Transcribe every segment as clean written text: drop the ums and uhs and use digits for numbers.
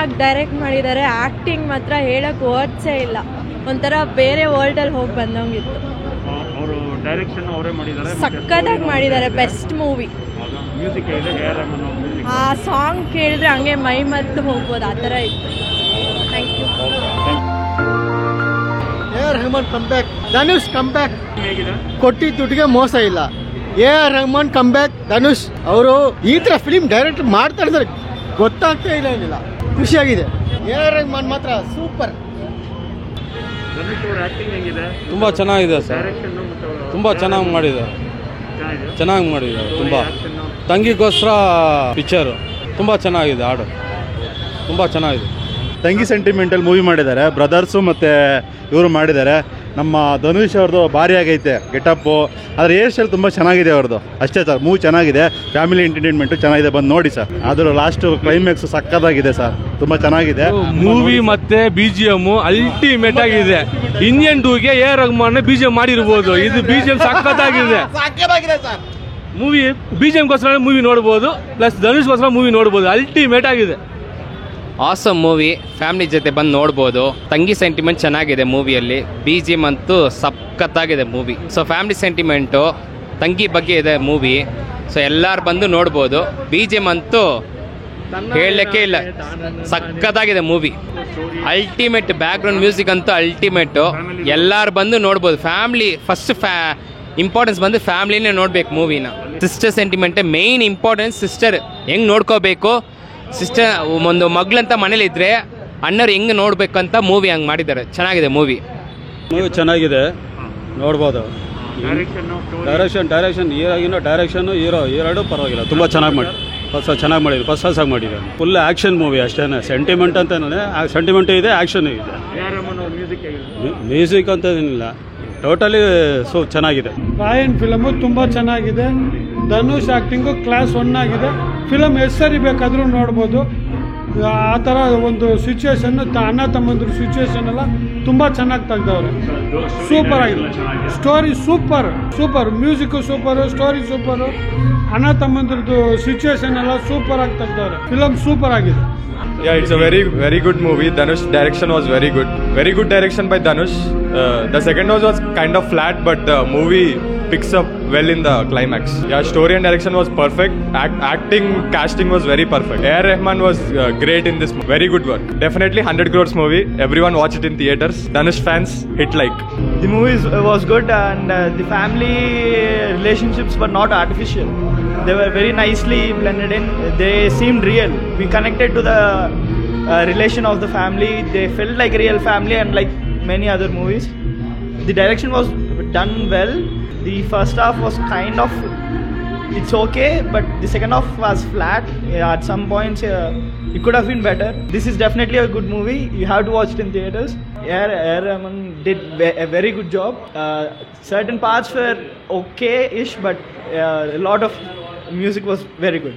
ಚೆನ್ನಾಗಿ ಡೈರೆಕ್ಟ್ ಮಾಡಿದ್ದಾರೆ. ಆ್ಯಕ್ಟಿಂಗ್ ಮಾತ್ರ ಹೇಳಕ್ಕೆ ವರ್ಡ್ಸೇ ಇಲ್ಲ, ಒಂಥರ ಬೇರೆ ವರ್ಲ್ಡಲ್ಲಿ ಹೋಗಿ ಬಂದಂಗಿತ್ತು. ಅವರು ಡೈರೆಕ್ಷನ್ ಅವರೇ ಮಾಡಿದ್ದಾರೆ, ಸಕ್ಕತ್ತಾಗಿ ಮಾಡಿದ್ದಾರೆ. Best movie. ಮ್ಯೂಸಿಕ್ ಇದೆ, ಆ ಸಾಂಗ್ ಕೇಳಿದ್ರೆ ಹಂಗೆ ಮೈ ಮರೆತು ಹೋಗ್ಬೋದು, ಆ ಥರ ಇತ್ತು. Thank you. AR Rahman come back, Dhanush come back. ಕೊಟ್ಟಿದ್ದ ದುಡ್ಡಿಗೆ ಮೋಸ ಇಲ್ಲ. AR Rahman come back. Dhanush ಅವರು ಈ ಥರ ಫಿಲ್ಮ್ ಡೈರೆಕ್ಟ್ ಮಾಡ್ತಾ ಇದ್ದಾರೆ, ಗೊತ್ತಾಗ್ತಾ ಇಲ್ಲ. ಖುಷಿಯಾಗಿದೆ. AR ರೆಹಮಾನ್ ಮಾತ್ರ ಸೂಪರ್. ತುಂಬ ಚೆನ್ನಾಗಿದೆ ಸರ್, ತುಂಬ ಚೆನ್ನಾಗಿ ಮಾಡಿದ್ದಾರೆ, ತುಂಬ ತಂಗಿಗೋಸ್ಕರ ಪಿಕ್ಚರು ತುಂಬ ಚೆನ್ನಾಗಿದೆ, ಹಾಡು ತುಂಬ ಚೆನ್ನಾಗಿದೆ. ತಂಗಿ ಸೆಂಟಿಮೆಂಟಲ್ ಮೂವಿ ಮಾಡಿದ್ದಾರೆ, ಬ್ರದರ್ಸು ಮತ್ತು ಇವರು ಮಾಡಿದ್ದಾರೆ. ನಮ್ಮ ಧನುಷ್ ಅವ್ರದ್ದು ಭಾರಿ ಆಗೈತೆ ಗೆಟಪ್ಪು, ಆದರೆ ಹೇರ್ ಸ್ಟೈಲ್ ತುಂಬ ಚೆನ್ನಾಗಿದೆ ಅವ್ರದ್ದು. ಅಷ್ಟೇ ಸರ್, ಮೂವಿ ಚೆನ್ನಾಗಿದೆ, ಫ್ಯಾಮಿಲಿ ಎಂಟರ್ಟೈನ್ಮೆಂಟು ಚೆನ್ನಾಗಿದೆ, ಬಂದು ನೋಡಿ ಸರ್. ಆದರೂ ಲಾಸ್ಟು ಕ್ಲೈಮ್ಯಾಕ್ಸ್ ಸಕ್ಕತ್ತಾಗಿದೆ ಸರ್, ತುಂಬ ಚೆನ್ನಾಗಿದೆ ಮೂವಿ. ಮತ್ತೆ BGM ಅಲ್ಟಿಮೇಟ್ ಆಗಿದೆ. ಇಂಡಿಯನ್ 2ಗೆ AR ರೆಹಮಾನ್ BGM ಮಾಡಿರ್ಬೋದು, ಇದು BGM ಸಕ್ಕತ್ತಾಗಿದೆ ಸರ್. ಮೂವಿ BGMಗೋಸ್ಕರ ಮೂವಿ ನೋಡ್ಬೋದು, ಪ್ಲಸ್ ಧನುಷ್ಗೋಸ್ಕರ ಮೂವಿ ನೋಡ್ಬೋದು, ಅಲ್ಟಿಮೇಟ್ ಆಗಿದೆ. ಆಸಮ್ ಮೂವಿ, ಫ್ಯಾಮಿಲಿ ಜೊತೆ ಬಂದು ನೋಡ್ಬೋದು. ತಂಗಿ ಸೆಂಟಿಮೆಂಟ್ ಚೆನ್ನಾಗಿದೆ ಮೂವಿಯಲ್ಲಿ, BGM ಅಂತೂ ಸಖತ್ತಾಗಿದೆ ಮೂವಿ. ಸೊ ಫ್ಯಾಮಿಲಿ ಸೆಂಟಿಮೆಂಟು, ತಂಗಿ ಬಗ್ಗೆ ಇದೆ ಮೂವಿ, ಸೊ ಎಲ್ಲರೂ ಬಂದು ನೋಡ್ಬೋದು. BGM ಅಂತೂ ಹೇಳಲಿಕ್ಕೆ ಇಲ್ಲ, ಸಖತ್ತಾಗಿದೆ ಮೂವಿ, ಅಲ್ಟಿಮೇಟ್. ಬ್ಯಾಕ್ಗ್ರೌಂಡ್ ಮ್ಯೂಸಿಕ್ ಅಂತೂ ಅಲ್ಟಿಮೇಟು, ಎಲ್ಲರೂ ಬಂದು ನೋಡ್ಬೋದು. ಫ್ಯಾಮಿಲಿ ಫಸ್ಟ್ ಇಂಪಾರ್ಟೆನ್ಸ್ ಬಂದು ಫ್ಯಾಮಿಲಿನೇ ನೋಡ್ಬೇಕು ಮೂವಿನ. ಸಿಸ್ಟರ್ ಸೆಂಟಿಮೆಂಟೇ ಮೇಯ್ನ್ ಇಂಪಾರ್ಟೆನ್ಸ್. ಸಿಸ್ಟರ್ ಹೆಂಗೆ ನೋಡ್ಕೋಬೇಕು, ಸಿಸ್ಟರ್ ಒಂದು ಮಗಳಂತ ಮನೇಲಿದ್ರೆ ಅಣ್ಣರು ಹೆಂಗೆ ನೋಡ್ಬೇಕಂತ ಮೂವಿ ಹಂಗೆ ಮಾಡಿದ್ದಾರೆ. ಚೆನ್ನಾಗಿದೆ ಮೂವಿ ಚೆನ್ನಾಗಿದೆ, ನೋಡ್ಬೋದು. ಡೈರೆಕ್ಷನ್ ಹೀರೋಗಿನ ಡೈರೆಕ್ಷನ್ ಹೀರೋ ಎರಡು ಪರವಾಗಿಲ್ಲ, ತುಂಬ ಚೆನ್ನಾಗಿ ಮಾಡಿ ಚೆನ್ನಾಗಿ ಮಾಡಿದ್ರು, ಫಸ್ಟ್ ಕ್ಲಾಸಾಗಿ ಮಾಡಿದ್ರು. ಫುಲ್ ಆ್ಯಕ್ಷನ್ ಮೂವಿ ಅಷ್ಟೇ, ಸೆಂಟಿಮೆಂಟ್ ಅಂತೇನೆ, ಸೆಂಟಿಮೆಂಟ್ ಇದೆ, ಆ್ಯಕ್ಷನ್ ಇದೆ. ಮ್ಯೂಸಿಕ್ ಅಂತ ಏನಿಲ್ಲ, ಟೋಟಲಿ ಚೆನ್ನಾಗಿದೆ. ರಾಯನ್ ಫಿಲಮು ತುಂಬ ಚೆನ್ನಾಗಿದೆ. ಧನುಷ್ ಆ್ಯಕ್ಟಿಂಗು ಕ್ಲಾಸ್ 1 ಆಗಿದೆ. ಫಿಲಮ್ ಎಷ್ಟು ಸರಿ ಬೇಕಾದರೂ ನೋಡ್ಬೋದು. ಆ ಥರ ಒಂದು ಸಿಚುವೇಶನ್ನು, ಅಣ್ಣ ತಮ್ಮಂದ್ರ ಸಿಚುವೇಶನ್ ಎಲ್ಲ ತುಂಬ ಚೆನ್ನಾಗಿ ತೆಗ್ದವ್ರೆ, ಸೂಪರ್ ಆಗಿದೆ. Story super, music super, story super, ಅಣ್ಣ ತಮ್ಮಂದ್ರದ್ದು ಸಿಚುವೇಶನ್ ಎಲ್ಲ ಸೂಪರ್ ಆಗಿ ತೆಗ್ದವ್ರೆ. ಫಿಲಮ್ ಸೂಪರ್ ಆಗಿದೆ. Yeah, it's a very good movie. Dhanush direction was very good direction by Dhanush. The second was kind of flat, but the movie picks up well in the climax. Yeah, story and direction was perfect. Acting, casting was very perfect. AR Rahman was great in this movie. Very good work. Definitely 100 crores movie. Everyone watch it in theaters. Dhanush fans hit like. The movie was good, and the family relationships were not artificial. They were very nicely blended in. They seemed real. We connected to the relation of the family. They felt like a real family, and like many other movies. The direction was done well. The first half was kind of, it's okay, but the second half was flat. At some points, it could have been better. This is definitely a good movie. You have to watch it in theaters. AR Rahman did a very good job. Certain parts were okay-ish, but a lot of music was very good.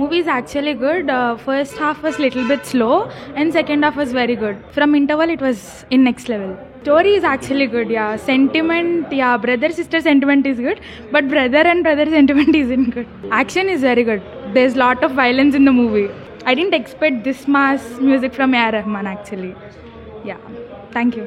Movie is actually good. First half was little bit slow, and second half was very good. From interval, it was in next level. Story is actually good, yeah. Sentiment, yeah, brother-sister sentiment is good, but brother and brother sentiment isn't good. Action is very good. There's lot of violence in the movie. I didn't expect this mass music from AR Rahman actually. Yeah, thank you.